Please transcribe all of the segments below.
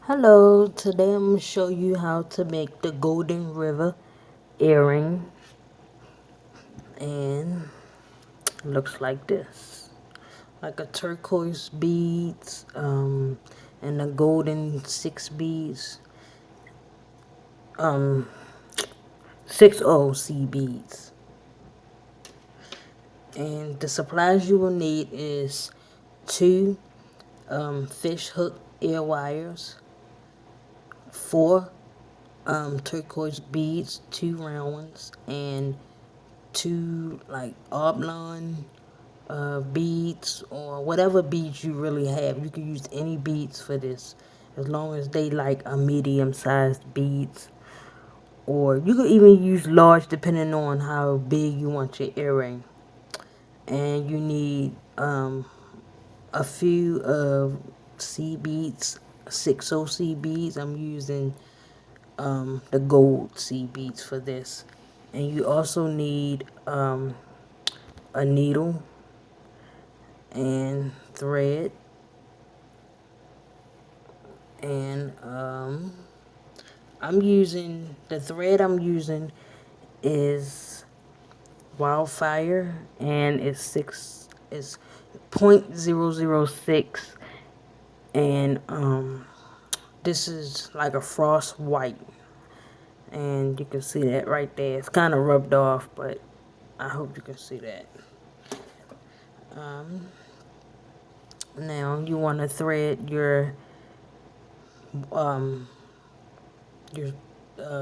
Hello, today I'm going to show you how to make the Golden River earring, and it looks like this, like a turquoise beads, and a golden six beads, um, 6 beads. And the supplies you will need is two fish hook ear wires, four turquoise beads, two round ones, and two like oblong beads, or whatever beads you really have. You can use any beads for this as long as they like a medium sized beads, or you could even use large depending on how big you want your earring. And you need a few of C beads, 6 C beads. I'm using the gold C beads for this. And you also need a needle and thread, and I'm using the thread I'm using is wildfire, and it's 0.006, and this is like a frost white, and you can see that right there. It's kind of rubbed off, but I hope you can see that. Now you want to thread um your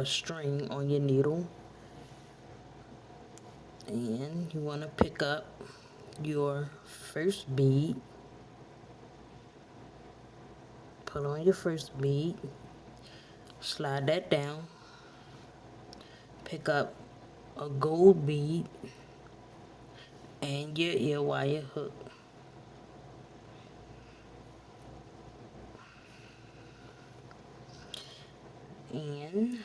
string on your needle, and you want to pick up your first bead, put on your first bead, slide that down, pick up a gold bead and your ear wire hook, and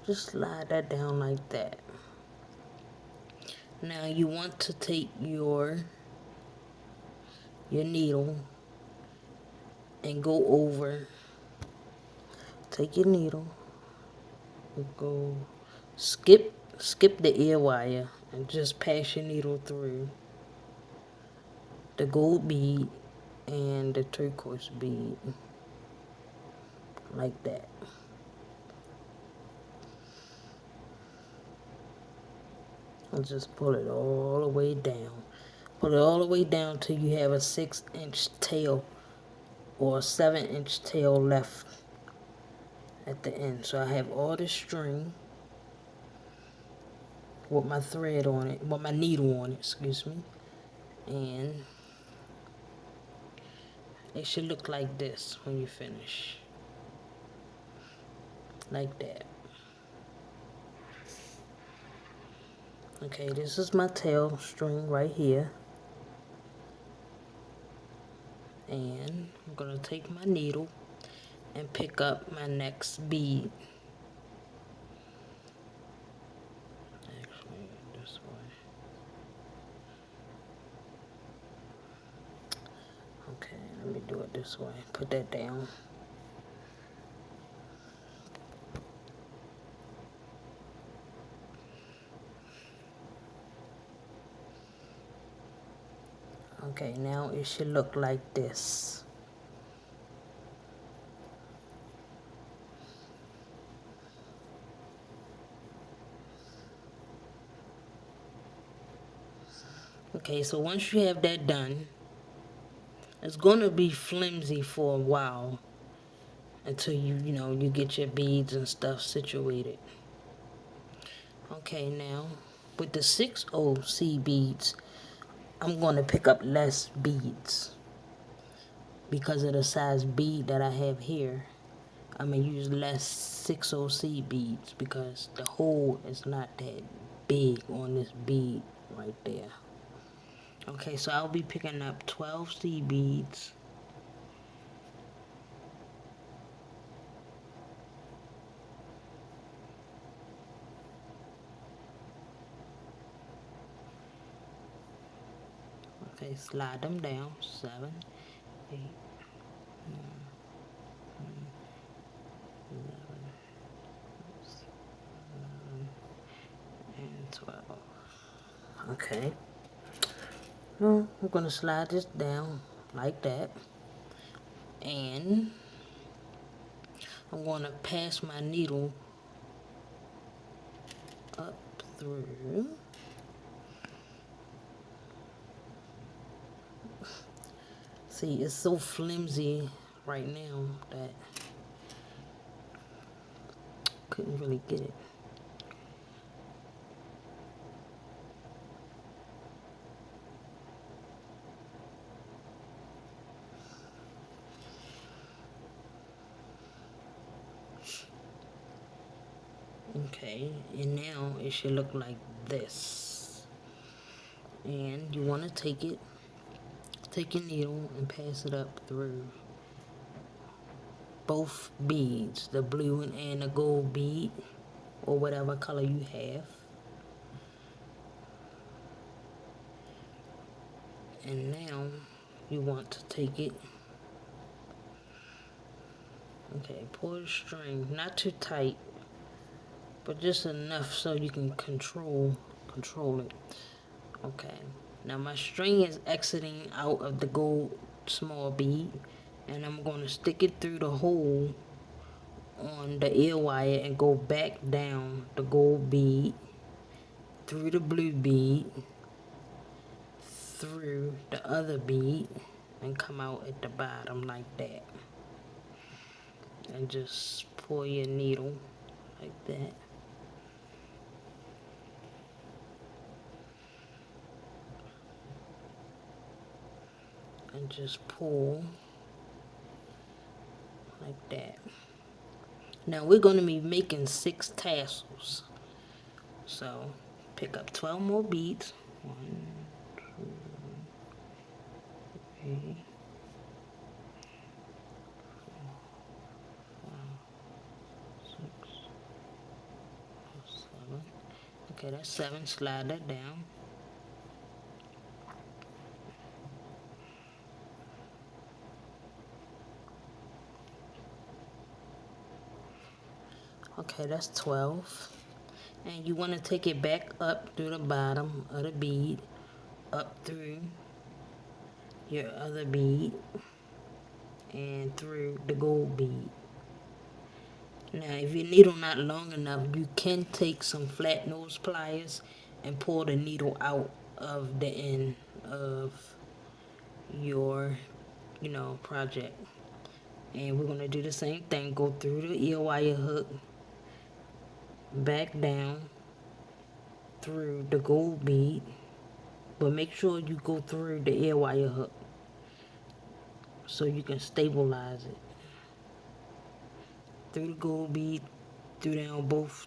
just slide that down like that. Now you want to take your needle and go over, take your needle, go skip the ear wire and just pass your needle through the gold bead and the turquoise bead like that. And just pull it all the way down. Pull it all the way down till you have a 6-inch tail or a 7-inch tail left at the end. So I have all the string with my thread on it, with my needle on it, excuse me. And it should look like this when you finish. Like that. Okay, this is my tail string right here. And I'm gonna take my needle and pick up my next bead. Actually, this way. Okay, let me do it this way. Put that down. Okay, now it should look like this. Okay, so once you have that done, it's gonna be flimsy for a while until you get your beads and stuff situated. Okay, now with the 6 C beads, I'm gonna pick up less beads because of the size bead that I have here. I'm gonna use less 6 C beads because the hole is not that big on this bead right there. Okay, so I'll be picking up 12 C beads. Okay, slide them down. 7, 8, 11, and 12. Okay. Now I'm gonna slide this down like that, and I'm gonna pass my needle up through. See, it's so flimsy right now that couldn't really get it. Okay, and now it should look like this. And you want to take your needle and pass it up through both beads, the blue and the gold bead, or whatever color you have. And now you want to take it. Okay, pull the string, not too tight, but just enough so you can control it. Okay, now my string is exiting out of the gold small bead, and I'm going to stick it through the hole on the ear wire and go back down the gold bead, through the blue bead, through the other bead, and come out at the bottom like that. And just pull your needle like that. And just pull like that. Now we're going to be making 6 tassels. So pick up 12 more beads. 1, 2, 3, 4, 5, 6, 7. Okay, that's 7. Slide that down. Okay, that's 12. And you want to take it back up through the bottom of the bead, up through your other bead, and through the gold bead. Now, if your needle not long enough, you can take some flat nose pliers and pull the needle out of the end of your, project. And we're going to do the same thing. Go through the ear wire hook, back down through the gold bead, but make sure you go through the ear wire hook so you can stabilize it. Through the gold bead, through down both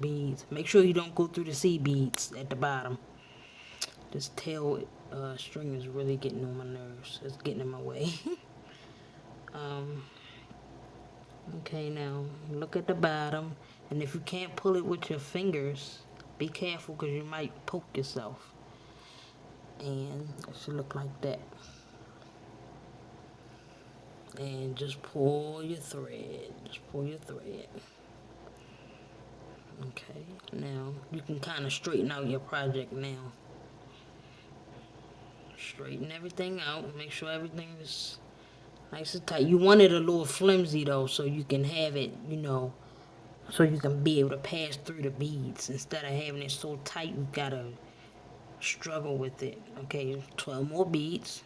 beads. Make sure you don't go through the C beads at the bottom. This tail string is really getting on my nerves. It's getting in my way. Okay, now look at the bottom, and if you can't pull it with your fingers, be careful because you might poke yourself. And it should look like that. And just pull your thread. Okay, now you can kind of straighten out your project now. Straighten everything out. Make sure everything is nice and tight. You want it a little flimsy though, so you can have it, so you can be able to pass through the beads. Instead of having it so tight, you gotta struggle with it. Okay, 12 more beads.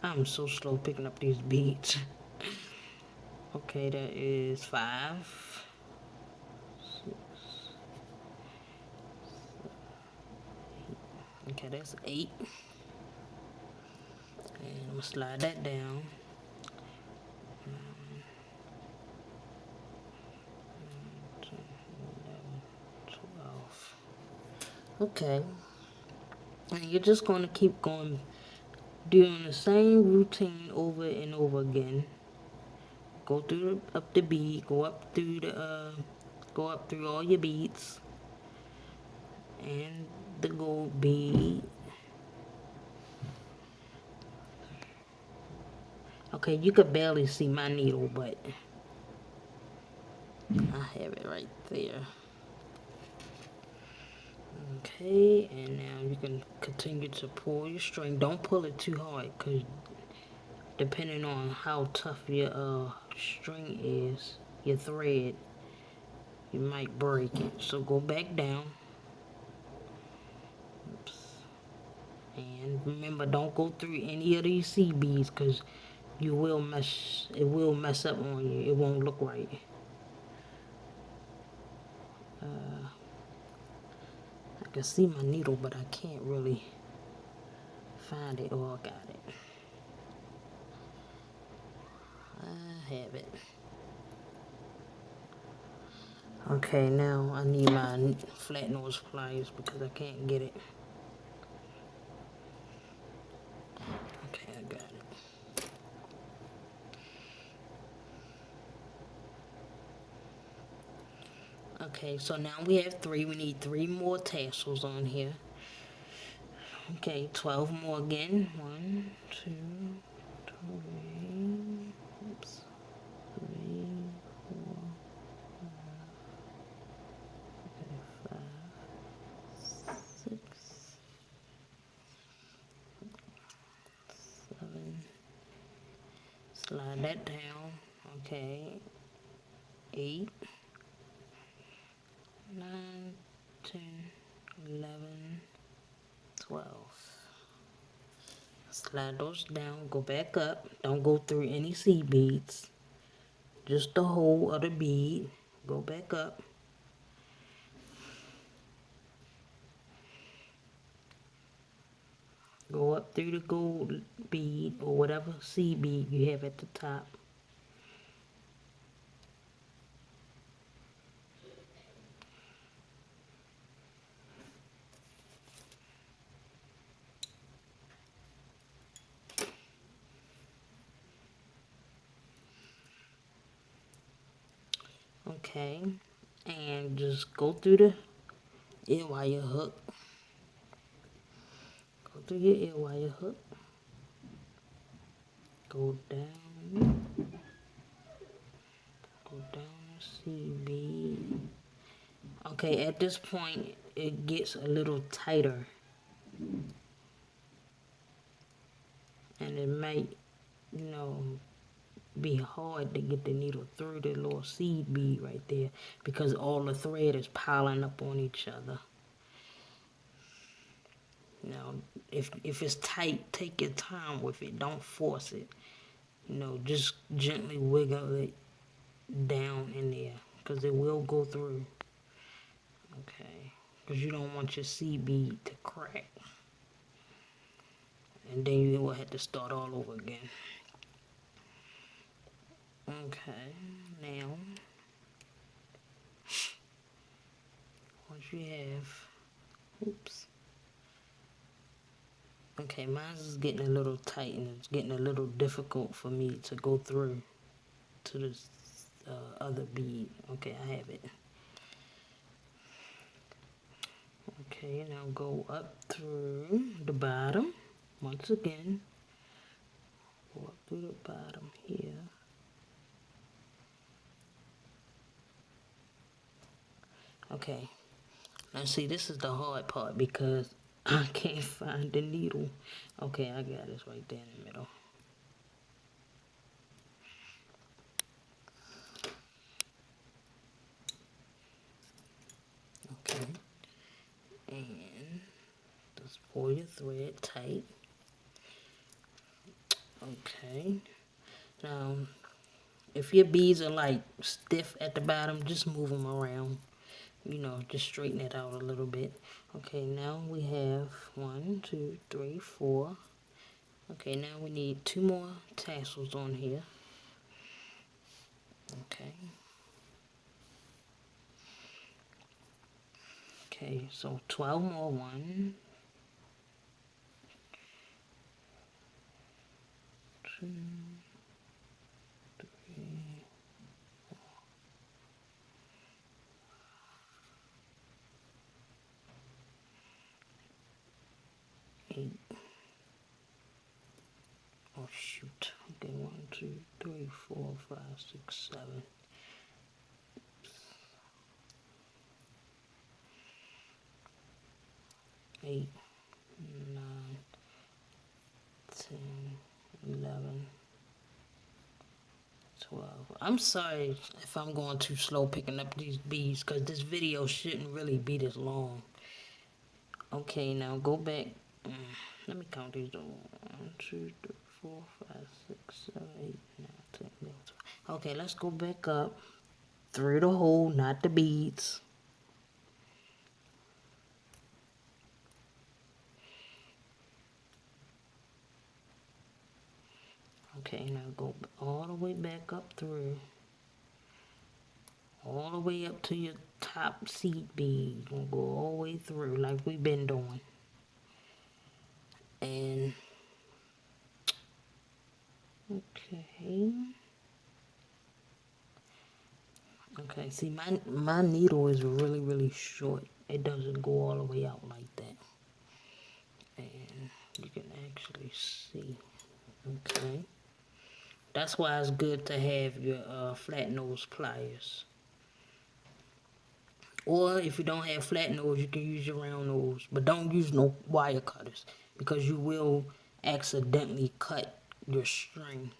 I'm so slow picking up these beads. Okay, that is 5, 6. Okay, that's 8. And I'm gonna slide that down. 12. Okay. And you're just gonna keep going, doing the same routine over and over again. go through up the bead, go up through all your beads and the gold bead. Okay, you could barely see my needle, but I have it right there. Okay, and now you can continue to pull your string. Don't pull it too hard, because depending on how tough your string is, your thread, you might break it. So go back down. Oops. And remember, don't go through any of these C beads, because it will mess up on you. It won't look right. I can see my needle, but I can't really find it. Oh, I got it. I have it. Okay, now I need my flat nose pliers because I can't get it. Okay, I got it. Okay, so now we have 3. We need 3 more tassels on here. Okay, 12 more again. 1, 2, 3. Oops. 3, 4, 5, 6, 7. Slide that down. Okay. 8, 9, 10, 11, 12. Slide those down, go back up. Don't go through any C beads. Just the whole of the bead. Go back up. Go up through the gold bead or whatever C bead you have at the top. Okay, and just go through the ear wire hook. Go through your ear wire hook. Go down. Go down the C bead. Okay, at this point, it gets a little tighter. And it might, be hard to get the needle through the little seed bead right there because all the thread is piling up on each other. Now, if it's tight, take your time with it. Don't force it. Just gently wiggle it down in there because it will go through. Okay, because you don't want your seed bead to crack. And then you will have to start all over again. Okay, now, once you have, oops. Okay, mine is getting a little tight and it's getting a little difficult for me to go through to this other bead. Okay, I have it. Okay, now go up through the bottom. Once again, go up through the bottom here. Okay, now see, this is the hard part because I can't find the needle. Okay, I got it. It's right there in the middle. Okay, and just pull your thread tight. Okay, now if your beads are like stiff at the bottom, just move them around. Just straighten it out a little bit. Okay, now we have 1, 2, 3, 4. Okay, now we need 2 more tassels on here. Okay. Okay, so 12 more. 1, 2, 3, 8. Oh shoot. Okay, 1, 2, 3, 4, 5, 6, 7. 8, 9, 10, 11, 12. I'm sorry if I'm going too slow picking up these beads, because this video shouldn't really be this long. Okay, now go back. Let me count these. 1, 2, 3, 4, 5, 6, 7, 8, 9, 10, 11, 12. Okay, let's go back up through the hole, not the beads. Okay, now go all the way back up through. All the way up to your top seed bead. Gonna go all the way through like we've been doing. And okay. Okay, see my needle is really short. It doesn't go all the way out like that. And you can actually see. Okay. That's why it's good to have your flat nose pliers. Or if you don't have flat nose, you can use your round nose. But don't use no wire cutters, because you will accidentally cut your string,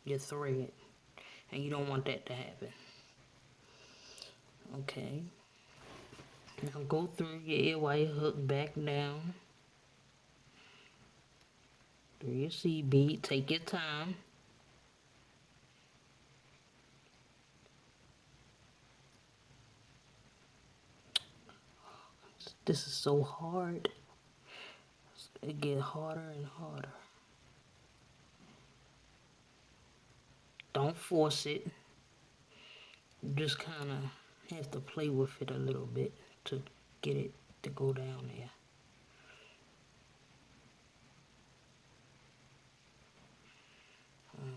your thread. And you don't want that to happen. Okay. Now go through your ear wire hook back down. Through your seed bead. Take your time. This is so hard. It gets harder and harder. Don't force it. You just kind of have to play with it a little bit to get it to go down there.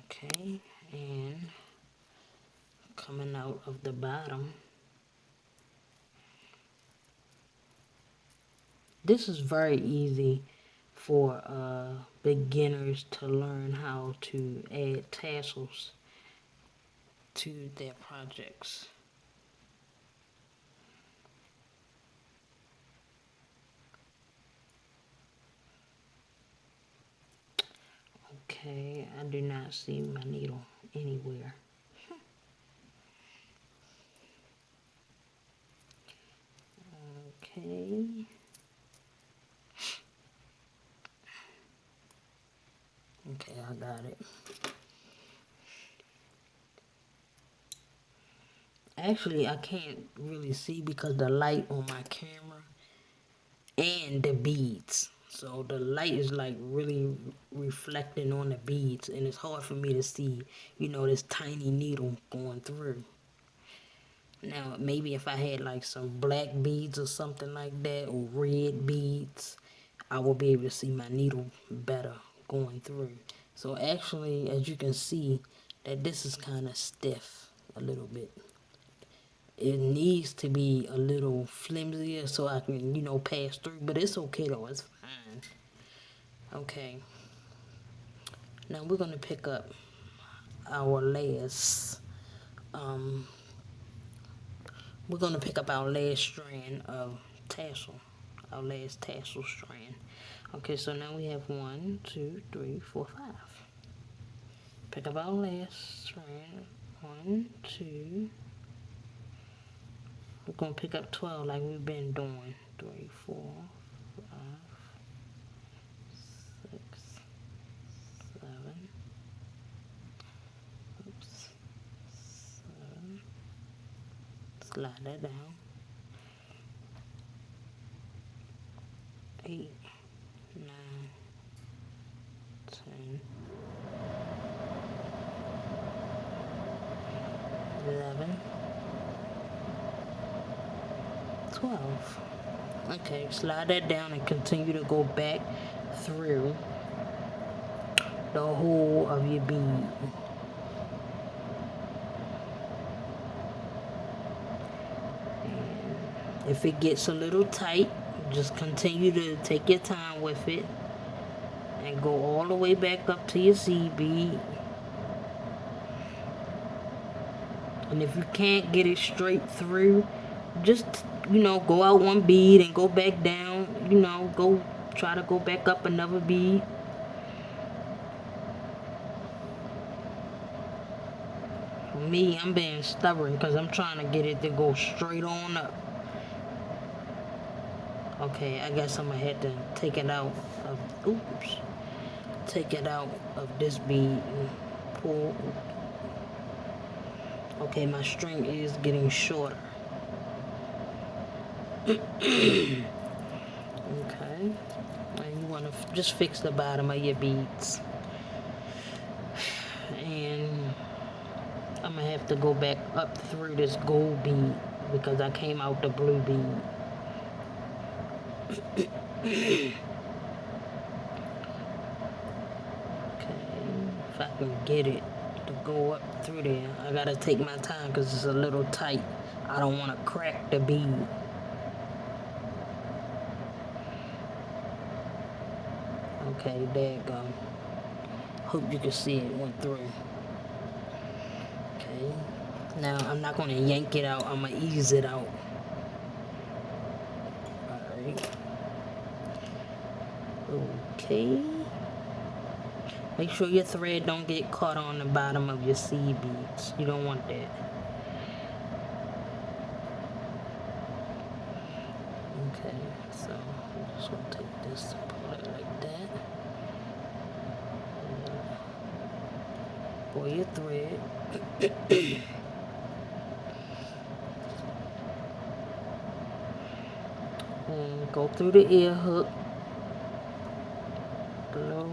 Okay, and coming out of the bottom. This is very easy for beginners to learn how to add tassels to their projects. Okay, I do not see my needle anywhere. Okay. Okay, I got it. Actually, I can't really see because the light on my camera and the beads. So the light is like really reflecting on the beads, and it's hard for me to see, you know, this tiny needle going through. Now, maybe if I had like some black beads or something like that, or red beads, I will be able to see my needle better going through. So actually, as you can see, that this is kind of stiff a little bit. It needs to be a little flimsier so I can, you know, pass through. But it's okay though, it's fine. Okay. Now we're going to pick up our last, we're going to pick up our last strand of tassel. Our last tassel strand. Okay, so now we have 1, 2, 3, 4, 5. Pick up our last strand. 1, 2. We're going to pick up 12 like we've been doing. 3, 4, 5, 6, 7. Oops. 7. Slide that down. 8, 9, 10, 11, 12. Okay, slide that down and continue to go back through the whole of your bead. And if it gets a little tight, just continue to take your time with it. and go all the way back up to your seed bead. And if you can't get it straight through, just, go out one bead and go back down, try to go back up another bead. For me, I'm being stubborn because I'm trying to get it to go straight on up. Okay, I guess I'm gonna have to take it out of this bead and pull. Okay, my string is getting shorter. Okay, and you want to just fix the bottom of your beads, and I'm gonna have to go back up through this gold bead because I came out the blue bead. Okay, if I can get it to go up through there, I gotta take my time because it's a little tight. I don't want to crack the bead. Okay, there you go. Hope you can see it went through. Okay, now I'm not going to yank it out, I'm going to ease it out. Alright. Okay. Make sure your thread don't get caught on the bottom of your seed beads. You don't want that. Okay, so I'm just going to take this and pull it like that. Pull your thread. And go through the ear hook. Below.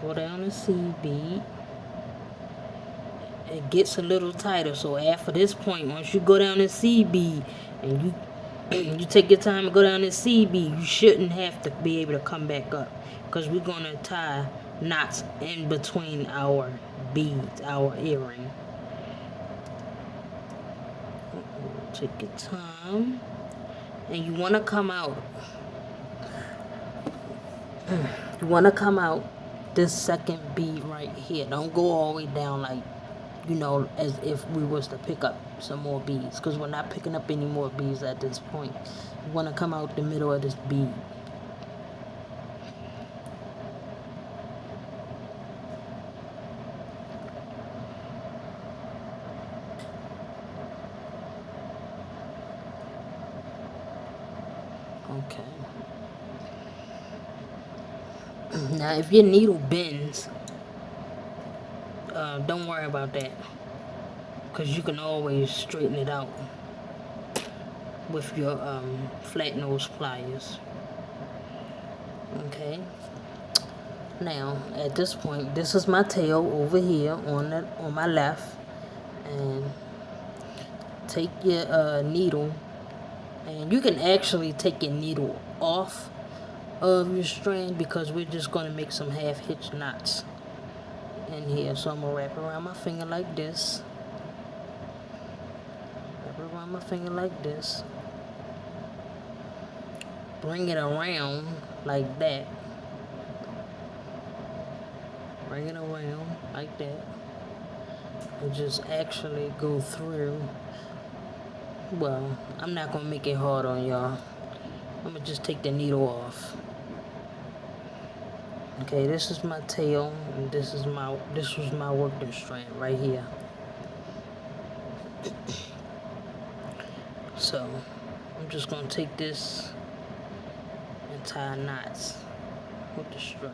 Go down the seed bead. It gets a little tighter, so after this point, once you go down the seed bead and you take your time to go down the seed bead, you shouldn't have to be able to come back up, because we're going to tie knots in between our beads, our earring. Take your time, and you want to come out. You want to come out this second bead right here. Don't go all the way down like, as if we was to pick up some more beads, because we're not picking up any more beads at this point. You want to come out the middle of this bead. Okay. Now, if your needle bends, don't worry about that, because you can always straighten it out with your flat nose pliers. Okay. Now, at this point, this is my tail over here on my left, and take your needle, and you can actually take your needle off of your strand, because we're just going to make some half hitch knots in here. So I'm going to wrap it around my finger like this. Wrap it around my finger like this. Bring it around like that. Bring it around like that. And just actually go through. Well, I'm not going to make it hard on y'all. I'm going to just take the needle off. Okay, this is my tail, and this was my working strand right here. So I'm just gonna take this and tie knots with the string.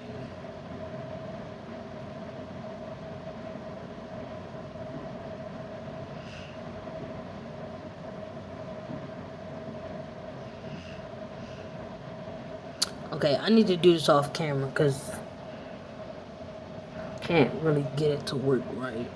Okay, I need to do this off camera because I can't really get it to work right.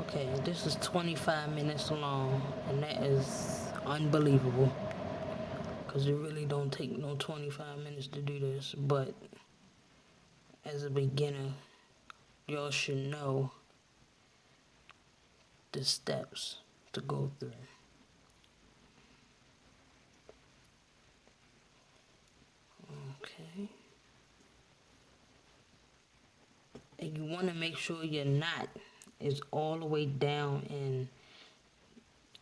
Okay, this is 25 minutes long, and that is unbelievable, because it really don't take no 25 minutes to do this, but as a beginner, y'all should know the steps to go through. Okay. And you want to make sure your knot is all the way down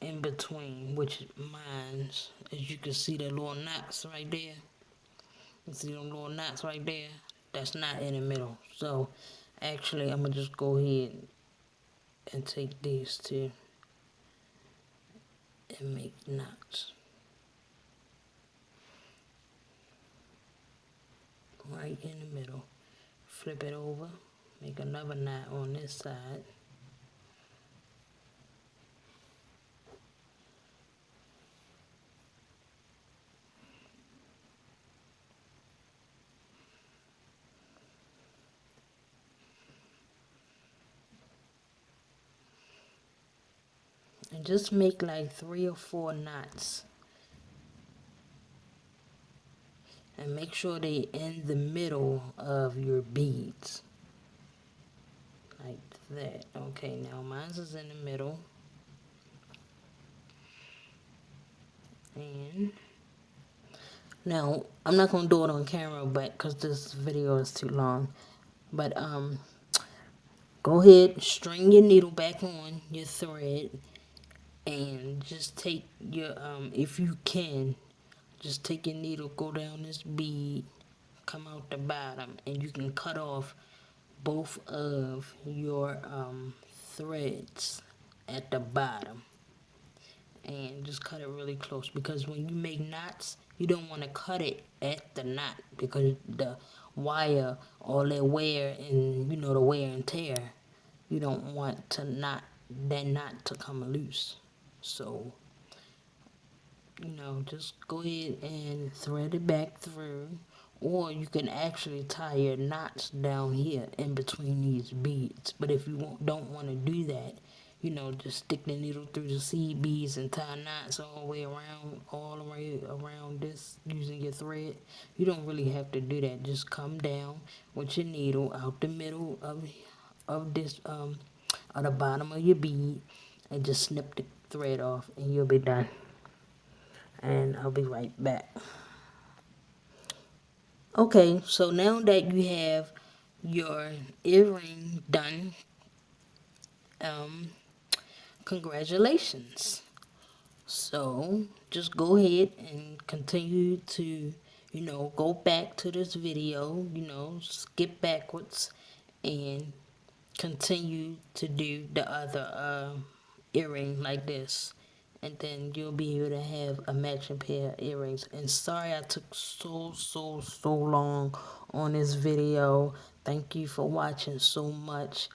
in between, which mine's, as you can see, the little knots right there. You see them little knots right there? That's not in the middle. So actually, I'm gonna just go ahead and take these two and make knots right in the middle. Flip it over, make another knot on this side. And just make like 3 or 4 knots. And make sure they in the middle of your beads. Like that. Okay, now mine's is in the middle. And now I'm not gonna do it on camera, but because this video is too long. But go ahead, string your needle back on your thread, and just take your if you can, just take your needle, go down this bead, come out the bottom, and you can cut off both of your threads at the bottom, and just cut it really close, because when you make knots, you don't want to cut it at the knot, because the wire, all that wear, and you know, the wear and tear, you don't want to that knot to come loose. So you know, just go ahead and thread it back through, or you can actually tie your knots down here in between these beads. But if you don't want to do that, you know, just stick the needle through the seed beads and tie knots all the way around, all the way around this using your thread. You don't really have to do that. Just come down with your needle out the middle of this at the bottom of your bead, and just snip the thread off, and you'll be done. And I'll be right back. Okay, so now that you have your earring done, congratulations. So just go ahead and continue to, you know, go back to this video, you know, skip backwards and continue to do the other earring like this, and then you'll be able to have a matching pair of earrings. And sorry I took so long on this video. Thank you for watching so much.